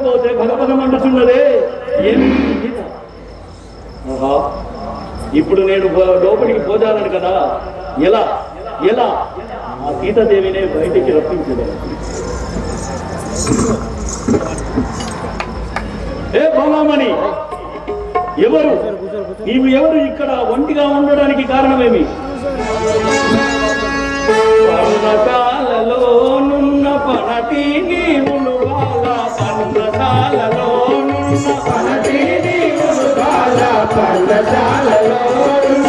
పెట్టకపోతే భగవతం అంటున్నదే ఏమి గీత? ఆహా, ఇప్పుడు నేను లోపలికి పోదాలను కదా, ఎలా ఎలా ఆ సీతాదేవినే బయటికి రప్పించలేదు. ఏ బాలామణి, ఎవరు నీవు? ఎవరు ఇక్కడ ఒంటిగా ఉండడానికి కారణమేమి? పర్ణశాలలోనున్న పనటి నీవులు బాల, పర్ణశాలలోనున్న పనటి నీవులు బాల, పర్ణశాలలోనున్న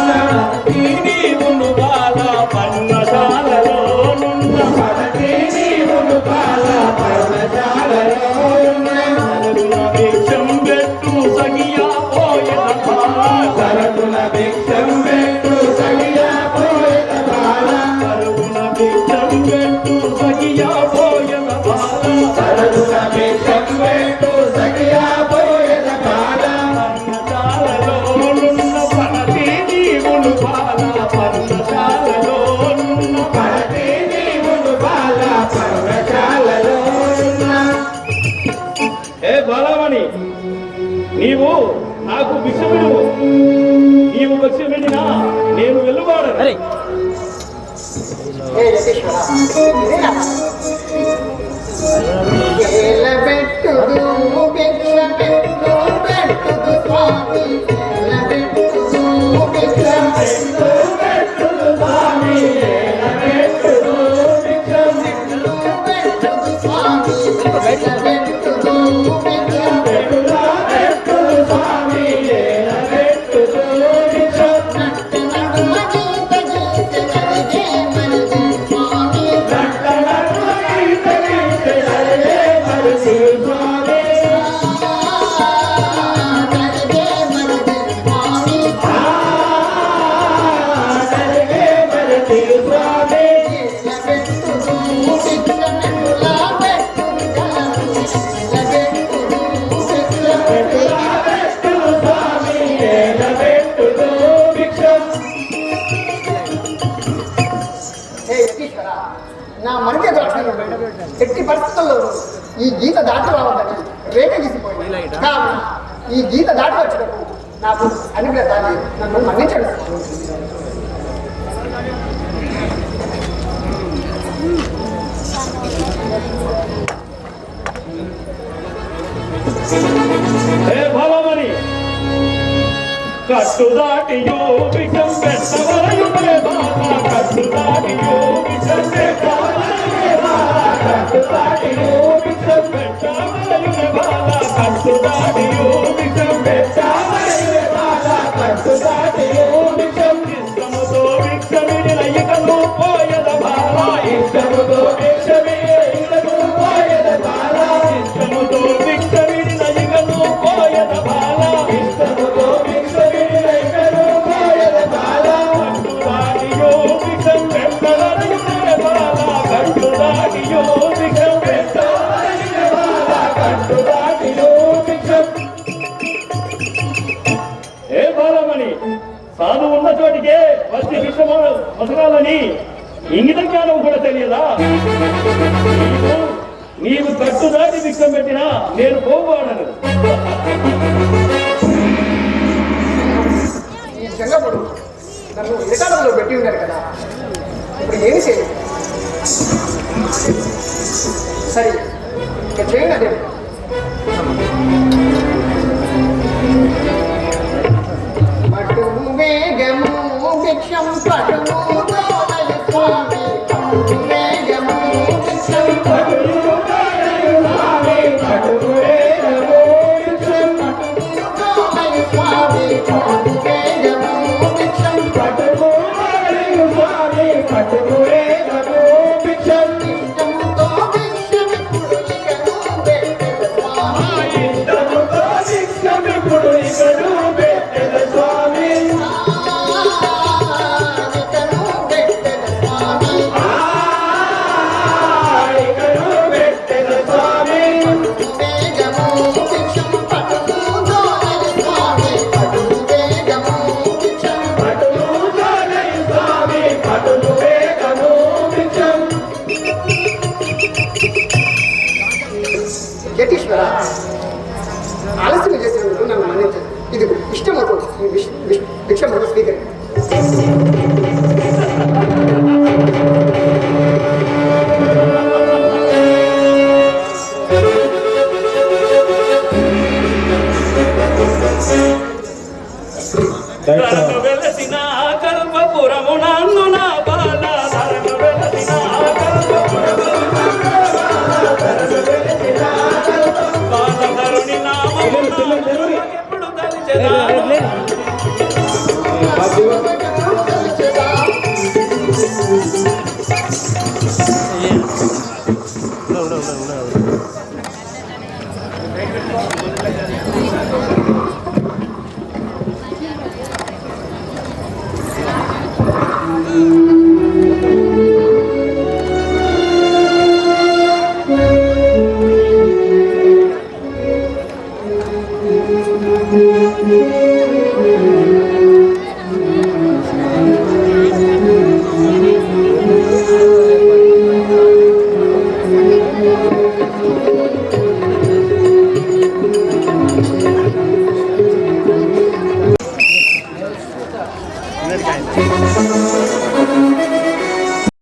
నీవులు బాల, పర్ణశాలలోనున్న పనటి నీవులు బాల, పర్ణశాలలోనున్న భిక్షం పెట్టు సగియా పోయన బాల, సరగుణ భిక్షం పెట్టు సగియా పోయన బాల, సరగుణ భిక్షం పెట్టు సగియా పోయన బాల, సరగుణ భిక్షం పెట్టు సగియా పోయన బాల, పర్ణశాలలోనున్న పనటి నీవులు బాల, పర్ణశాలలోనున్న పనటి నీవులు బాల, పర్ణశాలలోనున్న. ఏ బాలమణి, నీవు నాకు భిక్షమిడు. నీవు భిక్షమిడినా నేను వెళ్ళువాడను. నా మర్యాద ఎట్టి పరిస్థితుల్లో ఈ గీత దాటి రావద్దని రేఖ గీసిపోయింది. కావున ఈ గీత దాటి వచ్చినప్పుడు నాకు అనుగ్రహాన్ని నన్ను మన్నించండి. భావమని కట్టు దాటియో విషం పెట్టవలయునే బాల, కట్టు దాటియో విషం పెట్టవలయునే బాల, కట్టు దాటియో విషం పెట్టవలయునే బాల, కట్టు దాటియో విషం పెట్టవలయునే బాల, కట్టు దాటియో విషం. ఇష్టముతో విక్షమిడిన ఇకను పోయద బాల, ఇష్టముతో విక్షమిడిన ఇకను పోయద బాల, ఇష్టముతో విక్షమిడిన ఇకను పోయద బాల, ఇష్టముతో విక్షమిడిన ఇకను పోయద బాల, కట్టు దాటియో విషం పెట్టవలయునే బాల, కట్టు దాటియో విషం పెట్టవలయునే బాల, కట్టు దాటియో విషం. ఏ బాలమణి, సాధు ఉన్న చోటికే వచ్చి విషము మసగాలని ఇంగిత జ్ఞానం కూడా తెలియదా? నీవు కట్టు దాటి విషం పెట్టినా నేను పోవాడను. ఈ జంగపుడు నన్ను ఎడకాలంలో పెట్టి ఉన్నారు కదా, ఇప్పుడు ఏమి చేయాలి? సరే, ఇక చేయండి. అదే పటు వేగము భిక్షం పటుము దోదయ స్వామి, పటు వేగము భిక్షం పటుము దోదయ స్వామి, పటు వేగము భిక్షం పటుము దోదయ స్వామి, పటు వేగము భిక్షం పటుము దోదయ స్వామి, పటు వేగము భిక్షం. ఇష్టముతో భిక్షమిప్పుడు ఇకను పెట్టెద స్వామి, ఇష్టముతో భిక్షమిప్పుడు ఇకను పెట్టెద స్వామి, ఇకను పెట్టెద స్వామి, ఇకను పెట్టెద స్వామి. ఆలస్యం చేసినందుకు నన్ను మన్నించండి. ఇది ఇష్టమవుతూ ఈ భిక్షమకు స్వీకరి. ధరణు వెలసిన కల్పపురమునందున బాల ధరణు వెలసిన బాల ధరుని నామమున ఎప్పుడు తలిచెదా Thank you.